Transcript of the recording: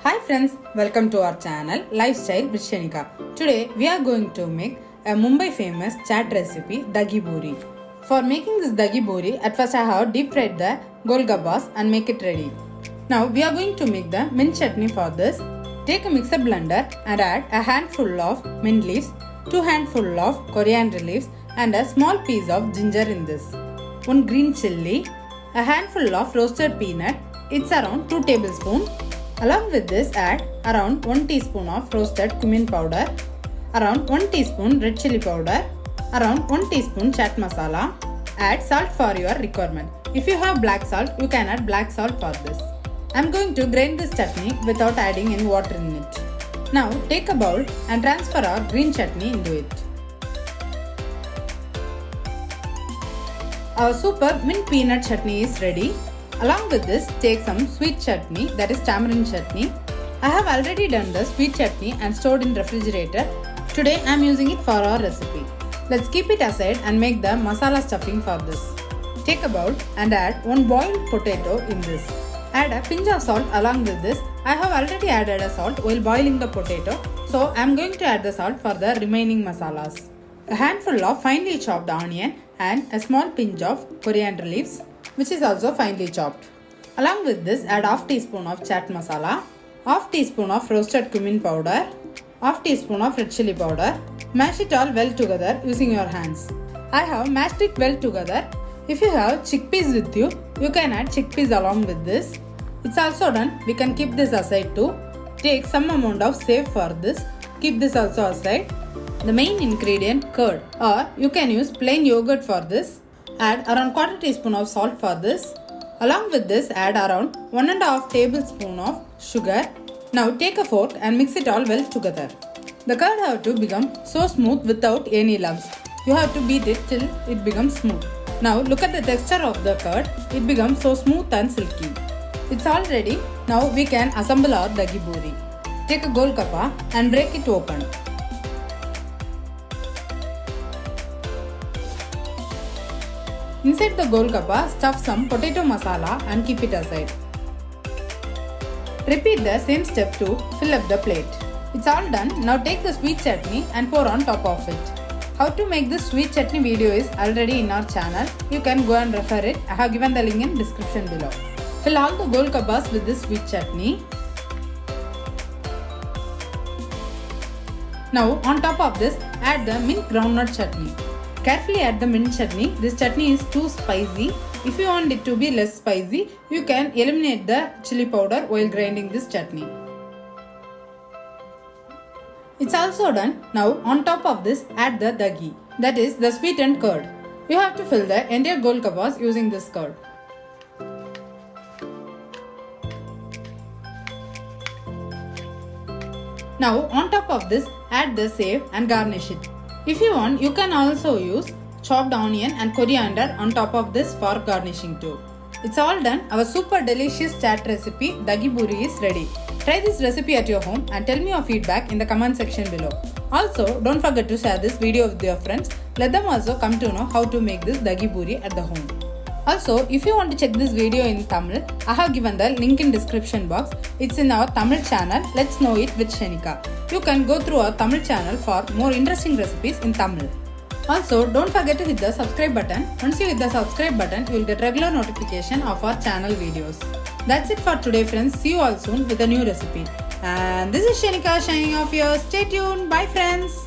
Hi friends, welcome to our channel Lifestyle with Shenica. Today we are going to make a Mumbai famous chaat recipe Dahi Puri. For making this Dahi Puri, at first I have deep fried the golgappas and make it ready. Now we are going to make the mint chutney for this. Take a mixer blender and add a handful of mint leaves, 2 handful of coriander leaves and a small piece of ginger in this. 1 green chilli, a handful of roasted peanut, it's around 2 tablespoons. Along with this, add around 1 teaspoon of roasted cumin powder, around 1 teaspoon red chili powder, around 1 teaspoon chaat masala. Add salt for your requirement. If you have black salt, you can add black salt for this. I am going to grind this chutney without adding any water in it. Now take a bowl and transfer our green chutney into it. Our super mint peanut chutney is ready. Along with this, take some sweet chutney, that is tamarind chutney. I have already done the sweet chutney and stored in refrigerator. Today I am using it for our recipe. Let's keep it aside and make the masala stuffing for this. Take a bowl and add 1 boiled potato in this. Add a pinch of salt along with this. I have already added a salt while boiling the potato, so I am going to add the salt for the remaining masalas. A handful of finely chopped onion and a small pinch of coriander leaves, which is also finely chopped. Along with this, add half teaspoon of chaat masala, half teaspoon of roasted cumin powder, half teaspoon of red chili powder. Mash it all well together using your hands. I have mashed it well together. If you have chickpeas with you, you can add chickpeas along with this. It's also done. We can keep this aside too. Take some amount of save for this. Keep this also aside. The main ingredient, curd, or you can use plain yogurt for this. Add around 1/4 teaspoon of salt for this. Along with this, add around 1½ tablespoon of sugar. Now take a fork and mix it all well together. The curd have to become so smooth without any lumps. You have to beat it till it becomes smooth. Now look at the texture of the curd. It becomes so smooth and silky. It's all ready. Now we can assemble our Dahi Puri. Take a golgappa and break it open. Inside the golgappa, stuff some potato masala and keep it aside. Repeat the same step to fill up the plate. It's all done. Now take the sweet chutney and pour on top of it. How to make this sweet chutney video is already in our channel. You can go and refer it. I have given the link in description below. Fill all the golgappas with this sweet chutney. Now on top of this, add the mint groundnut chutney. Carefully add the mint chutney. This chutney is too spicy. If you want it to be less spicy, you can eliminate the chili powder while grinding this chutney. It's also done. Now on top of this, add the dahi, that is the sweetened curd. You have to fill the entire golgappas using this curd. Now on top of this, add the save and garnish it. If you want, you can also use chopped onion and coriander on top of this for garnishing too. It's all done. Our super delicious chaat recipe Dahi Puri is ready. Try this recipe at your home and tell me your feedback in the comment section below. Also, don't forget to share this video with your friends. Let them also come to know how to make this Dahi Puri at the home. Also, if you want to check this video in Tamil, I have given the link in description box. It's in our Tamil channel, Let's Know It with Shenica. You can go through our Tamil channel for more interesting recipes in Tamil. Also, don't forget to hit the subscribe button. Once you hit the subscribe button, you will get regular notification of our channel videos. That's it for today friends. See you all soon with a new recipe. And this is Shenica signing off here. Stay tuned. Bye friends.